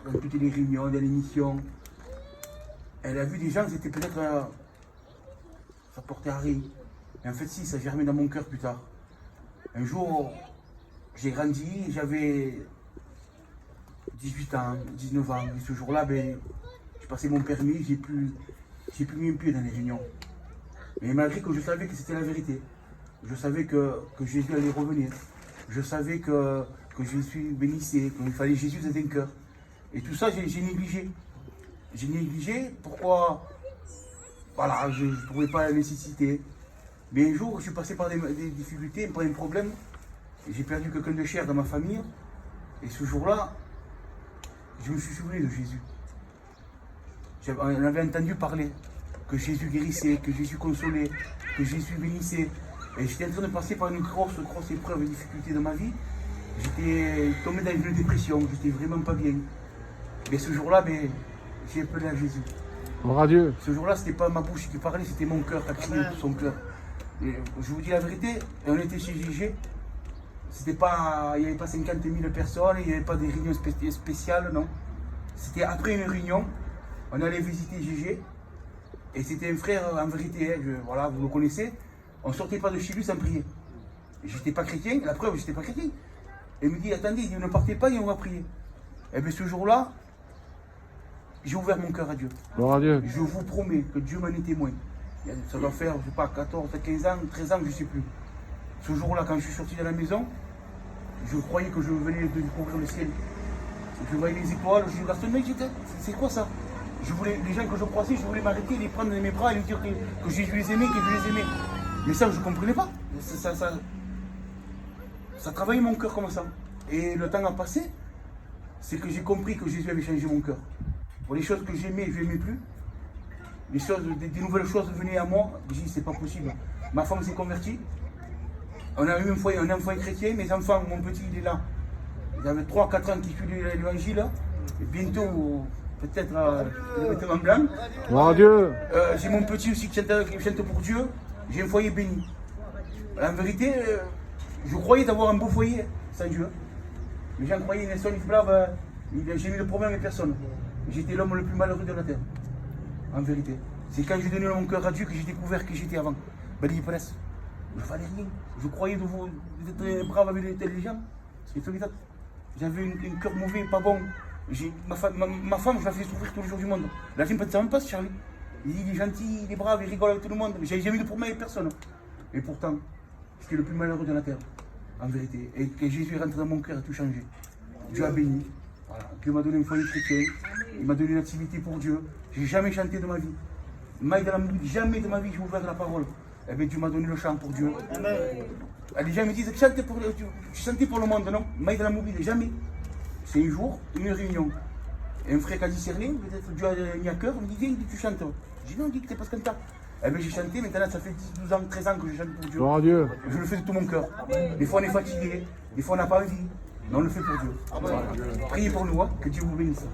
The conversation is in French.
dans toutes les réunions, dans les missions. Elle a vu des gens, c'était peut-être. Ça portait à rien. Mais en fait, si, ça germait dans mon cœur plus tard. Un jour, j'ai grandi, j'avais 18 ans, 19 ans. Et ce jour-là, ben, j'ai passé mon permis, j'ai plus mis un pied dans les réunions. Mais malgré que je savais que c'était la vérité, je savais que Jésus allait revenir, je savais que Jésus bénissait, qu'il fallait Jésus dans un cœur. Et tout ça, j'ai négligé. J'ai négligé, pourquoi? Voilà, je ne trouvais pas la nécessité. Mais un jour, je suis passé par des difficultés, par un problème. J'ai perdu quelqu'un de cher dans ma famille. Et ce jour-là, je me suis souvenu de Jésus. On avait entendu parler que Jésus guérissait, que Jésus consolait, que Jésus bénissait. Et j'étais en train de passer par une grosse épreuve et difficulté dans ma vie. J'étais tombé dans une dépression, j'étais vraiment pas bien. Mais ce jour-là, j'ai appelé à Jésus. Gloire à Dieu. Ce jour-là, c'était pas ma bouche qui parlait, c'était mon cœur qui a crié tout son cœur. Et je vous dis la vérité, on était chez GG. Il n'y avait pas 50 000 personnes, il n'y avait pas des réunions spéciales, non. C'était après une réunion, on allait visiter GG. Et c'était un frère, en vérité, voilà, vous le connaissez. On ne sortait pas de chez lui sans prier. J'étais pas chrétien, la preuve, j'étais pas chrétien. Et il me dit, attendez, ne partez pas et on va prier. Et bien ce jour-là, j'ai ouvert mon cœur à Dieu. Gloire à Dieu. Je vous promets que Dieu m'en est témoin. Ça doit faire, je sais pas, 14, 15 ans, 13 ans, je ne sais plus. Ce jour-là, quand je suis sorti de la maison, je croyais que je venais de découvrir le ciel. Je voyais les étoiles, je dis, Gaston, mec, c'est quoi ça? Les gens que je croisais, je voulais m'arrêter, les prendre dans mes bras et leur dire que Jésus les aimait, que je les aimais. Mais ça, je ne comprenais pas. Ça travaillait mon cœur comme ça. Et le temps a passé, c'est que j'ai compris que Jésus avait changé mon cœur. Pour les choses que j'aimais, je n'aimais plus. Des nouvelles choses venaient à moi. J'ai dit, c'est pas possible. Ma femme s'est convertie. On a eu un enfant chrétien. Mes enfants, mon petit, il est là. Il avait 3-4 ans qu'il suit l'évangile. Et bientôt, peut-être, il va mettre en blanc. Gloire à Dieu. J'ai mon petit aussi qui chante pour Dieu. J'ai un foyer béni. En vérité, je croyais d'avoir un beau foyer sans Dieu. Les gens croyaient Nelson Ifblave, j'ai eu de problème avec personne. J'étais l'homme le plus malheureux de la terre. En vérité. C'est quand j'ai donné mon cœur à Dieu que j'ai découvert qui j'étais avant. Il presse. Je ne valais rien. Je croyais d'être brave avec les gens. C'est tout. J'avais un cœur mauvais, pas bon. Ma femme, je la fais souffrir tous les jours du monde. La fille ne pense même pas, Charlie. Il est gentil, il est brave, il rigole avec tout le monde. J'ai jamais eu de problème avec personne. Et pourtant, j'étais le plus malheureux de la terre. En vérité. Et que Jésus est rentré dans mon cœur et tout changé. Dieu a béni. Voilà. Dieu m'a donné un foyer chrétien. Il m'a donné une activité pour Dieu. Je n'ai jamais chanté de ma vie. Jamais de ma vie j'ai ouvert la parole. Eh bien, Dieu m'a donné le chant pour Dieu. Les gens me disent tu chantais pour le monde, non? Maï de la mobile, jamais. C'est un jour, une réunion. Un frère qui a discerné, peut-être Dieu a mis à cœur, il me dit viens, tu chantes. Je dis non, dis que t'es pas comme ça. Eh bien, j'ai chanté, maintenant ça fait 10, 12 ans, 13 ans que je chante pour Dieu. Gloire à Dieu. Je le fais de tout mon cœur. Des fois on est fatigué, des fois on n'a pas envie, mais on le fait pour Dieu. Voilà. Priez pour nous, hein, que Dieu vous bénisse.